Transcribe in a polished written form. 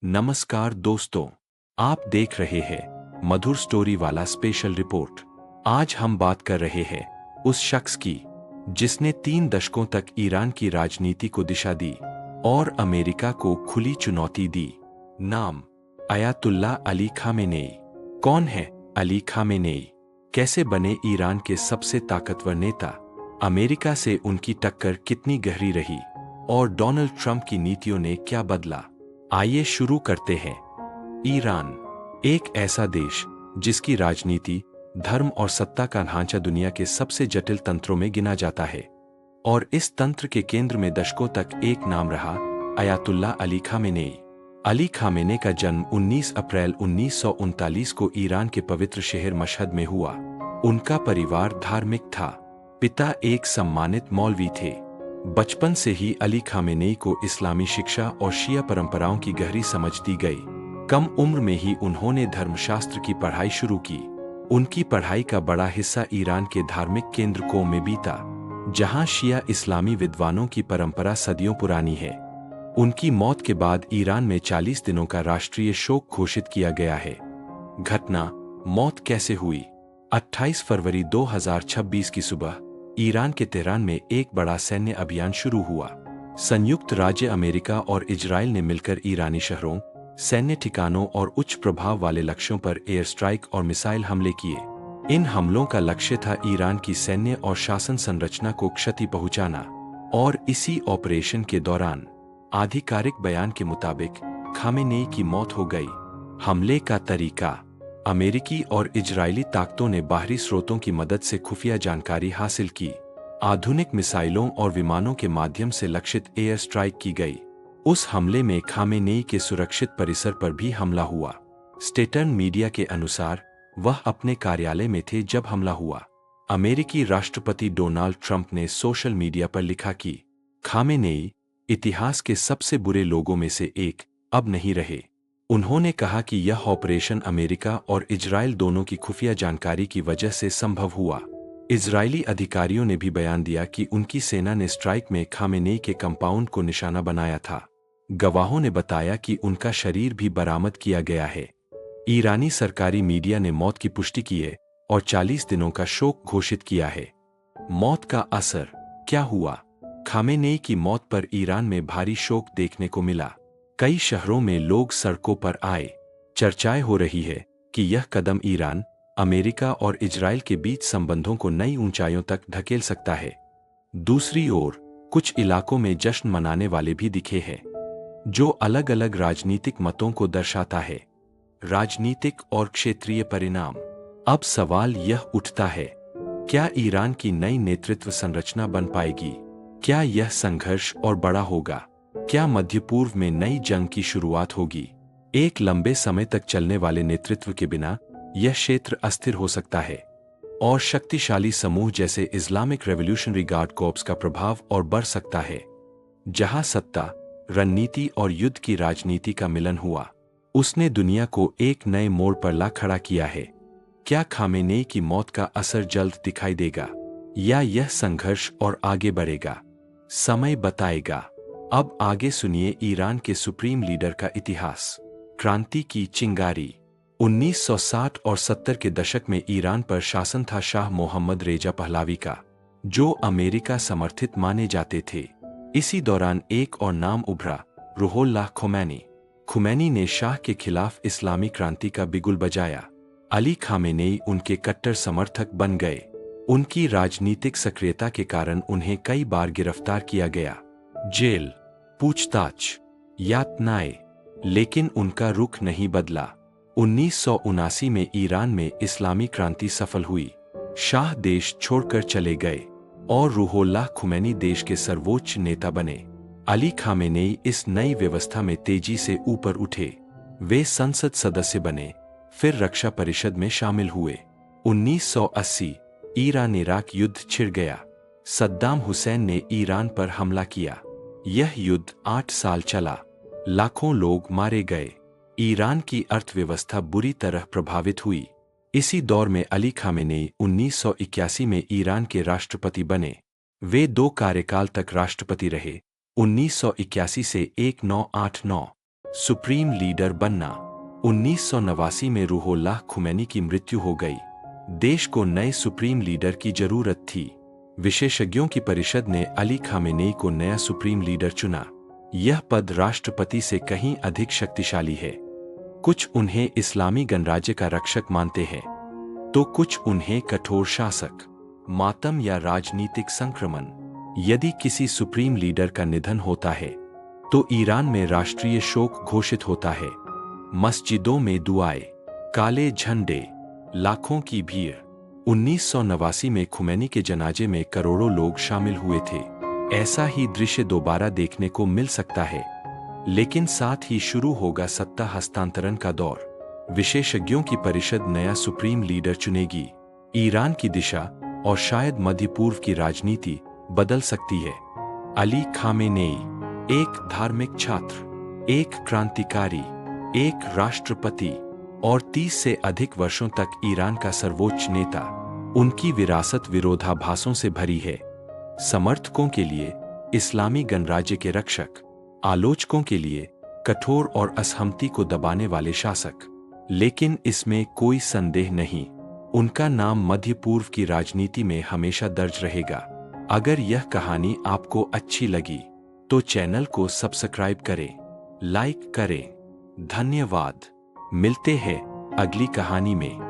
नमस्कार दोस्तों, आप देख रहे हैं मधुर स्टोरी वाला स्पेशल रिपोर्ट। आज हम बात कर रहे हैं उस शख्स की जिसने 3 दशकों तक ईरान की राजनीति को दिशा दी और अमेरिका को खुली चुनौती दी। नाम अयातुल्लाह अली खामेनेई। कौन है अली खामेनेई? कैसे बने ईरान के सबसे ताकतवर नेता? अमेरिका से उनकी टक्कर कितनी गहरी रही और डोनाल्ड ट्रंप की नीतियों ने क्या बदला? आइए शुरू करते हैं। ईरान एक ऐसा देश जिसकी राजनीति, धर्म और सत्ता का ढांचा दुनिया के सबसे जटिल तंत्रों में गिना जाता है और इस तंत्र के केंद्र में दशकों तक एक नाम रहा, अयातुल्लाह अली खामेनेई। अली खामेने का जन्म 19 अप्रैल 1939 को ईरान के पवित्र शहर मशहद में हुआ। उनका परिवार धार्मिक था। पिता एक सम्मानित मौलवी थे। बचपन से ही अली खामेनेई को इस्लामी शिक्षा और शिया परंपराओं की गहरी समझ दी गई। कम उम्र में ही उन्होंने धर्मशास्त्र की पढ़ाई शुरू की। उनकी पढ़ाई का बड़ा हिस्सा ईरान के धार्मिक केंद्र कोम में बीता, जहां शिया इस्लामी विद्वानों की परंपरा सदियों पुरानी है। उनकी मौत के बाद ईरान में 40 दिनों का राष्ट्रीय शोक घोषित किया गया है। घटना मौत कैसे हुई? 28 फरवरी 2026 की सुबह ईरान के तेहरान में एक बड़ा सैन्य अभियान शुरू हुआ। संयुक्त राज्य अमेरिका और इजराइल ने मिलकर ईरानी शहरों, सैन्य ठिकानों और उच्च प्रभाव वाले लक्ष्यों पर एयर स्ट्राइक और मिसाइल हमले किए। इन हमलों का लक्ष्य था ईरान की सैन्य और शासन संरचना को क्षति पहुंचाना। और इसी ऑपरेशन के दौरान आधिकारिक बयान के मुताबिक खामेनेई की मौत हो गई। हमले का तरीका: अमेरिकी और इजरायली ताकतों ने बाहरी स्रोतों की मदद से खुफिया जानकारी हासिल की। आधुनिक मिसाइलों और विमानों के माध्यम से लक्षित एयर स्ट्राइक की गई। उस हमले में खामेनेई के सुरक्षित परिसर पर भी हमला हुआ। स्टेटर्न मीडिया के अनुसार वह अपने कार्यालय में थे जब हमला हुआ। अमेरिकी राष्ट्रपति डोनाल्ड ट्रंप ने सोशल मीडिया पर लिखा कि खामेनेई इतिहास के सबसे बुरे लोगों में से एक अब नहीं रहे। उन्होंने कहा कि यह ऑपरेशन अमेरिका और इजराइल दोनों की खुफिया जानकारी की वजह से संभव हुआ। इजरायली अधिकारियों ने भी बयान दिया कि उनकी सेना ने स्ट्राइक में खामेनेई के कंपाउंड को निशाना बनाया था। गवाहों ने बताया कि उनका शरीर भी बरामद किया गया है। ईरानी सरकारी मीडिया ने मौत की पुष्टि की है और 40 दिनों का शोक घोषित किया है। मौत का असर क्या हुआ? खामेनेई की मौत पर ईरान में भारी शोक देखने को मिला। कई शहरों में लोग सड़कों पर आए। चर्चाएं हो रही है कि यह कदम ईरान, अमेरिका और इजराइल के बीच संबंधों को नई ऊंचाइयों तक धकेल सकता है। दूसरी ओर कुछ इलाकों में जश्न मनाने वाले भी दिखे हैं, जो अलग अलग राजनीतिक मतों को दर्शाता है। राजनीतिक और क्षेत्रीय परिणाम: अब सवाल यह उठता है, क्या ईरान की नई नेतृत्व संरचना बन पाएगी? क्या यह संघर्ष और बड़ा होगा? क्या मध्य पूर्व में नई जंग की शुरुआत होगी? एक लंबे समय तक चलने वाले नेतृत्व के बिना यह क्षेत्र अस्थिर हो सकता है और शक्तिशाली समूह जैसे इस्लामिक रेवोल्यूशनरी गार्ड कॉर्प्स का प्रभाव और बढ़ सकता है। जहां सत्ता, रणनीति और युद्ध की राजनीति का मिलन हुआ, उसने दुनिया को एक नए मोड़ पर ला खड़ा किया है। क्या खामेनेई की मौत का असर जल्द दिखाई देगा या यह संघर्ष और आगे बढ़ेगा? समय बताएगा। अब आगे सुनिए ईरान के सुप्रीम लीडर का इतिहास। क्रांति की चिंगारी: 1960 और 70 के दशक में ईरान पर शासन था शाह मोहम्मद रेजा पहलावी का, जो अमेरिका समर्थित माने जाते थे। इसी दौरान एक और नाम उभरा, रुहोल्लाह खोमैनी। खुमैनी ने शाह के खिलाफ इस्लामी क्रांति का बिगुल बजाया। अली खामेनेई उनके कट्टर समर्थक बन गए। उनकी राजनीतिक सक्रियता के कारण उन्हें कई बार गिरफ्तार किया गया, जेल, पूछताछ, यातनाएं, लेकिन उनका रुख नहीं बदला। 1979 में ईरान में इस्लामी क्रांति सफल हुई। शाह देश छोड़कर चले गए और रुहोल्लाह खुमैनी देश के सर्वोच्च नेता बने। अली खामेनेई इस नई व्यवस्था में तेजी से ऊपर उठे। वे संसद सदस्य बने, फिर रक्षा परिषद में शामिल हुए। 1980 ईरान इराक युद्ध छिड़ गया। सद्दाम हुसैन ने ईरान पर हमला किया। यह युद्ध 8 साल चला। लाखों लोग मारे गए। ईरान की अर्थव्यवस्था बुरी तरह प्रभावित हुई। इसी दौर में अली खामेनेई 1981 में ईरान के राष्ट्रपति बने। वे 2 कार्यकाल तक राष्ट्रपति रहे, 1981 से 1989। सुप्रीम लीडर बनना। 1989 में रूहुल्लाह खुमैनी की मृत्यु हो गई। देश को नए सुप्रीम लीडर की जरूरत थी। विशेषज्ञों की परिषद ने अली खामेनेई को नया सुप्रीम लीडर चुना। यह पद राष्ट्रपति से कहीं अधिक शक्तिशाली है। कुछ उन्हें इस्लामी गणराज्य का रक्षक मानते हैं, तो कुछ उन्हें कठोर शासक, मातम या राजनीतिक संक्रमण। यदि किसी सुप्रीम लीडर का निधन होता है तो ईरान में राष्ट्रीय शोक घोषित होता है। मस्जिदों में दुआएं, काले झंडे, लाखों की भीड़। 1989 में खुमैनी के जनाजे में करोड़ों लोग शामिल हुए थे। ऐसा ही दृश्य दोबारा देखने को मिल सकता है, लेकिन साथ ही शुरू होगा सत्ता हस्तांतरण का दौर। विशेषज्ञों की परिषद नया सुप्रीम लीडर चुनेगी। ईरान की दिशा और शायद मध्य पूर्व की राजनीति बदल सकती है। अली खामेनेई, एक धार्मिक छात्र, एक क्रांतिकारी, एक राष्ट्रपति और 30 से अधिक वर्षों तक ईरान का सर्वोच्च नेता। उनकी विरासत विरोधाभासों से भरी है। समर्थकों के लिए इस्लामी गणराज्य के रक्षक, आलोचकों के लिए कठोर और असहमति को दबाने वाले शासक। लेकिन इसमें कोई संदेह नहीं, उनका नाम मध्य पूर्व की राजनीति में हमेशा दर्ज रहेगा। अगर यह कहानी आपको अच्छी लगी तो चैनल को सब्सक्राइब करें, लाइक करें। धन्यवाद। मिलते हैं अगली कहानी में।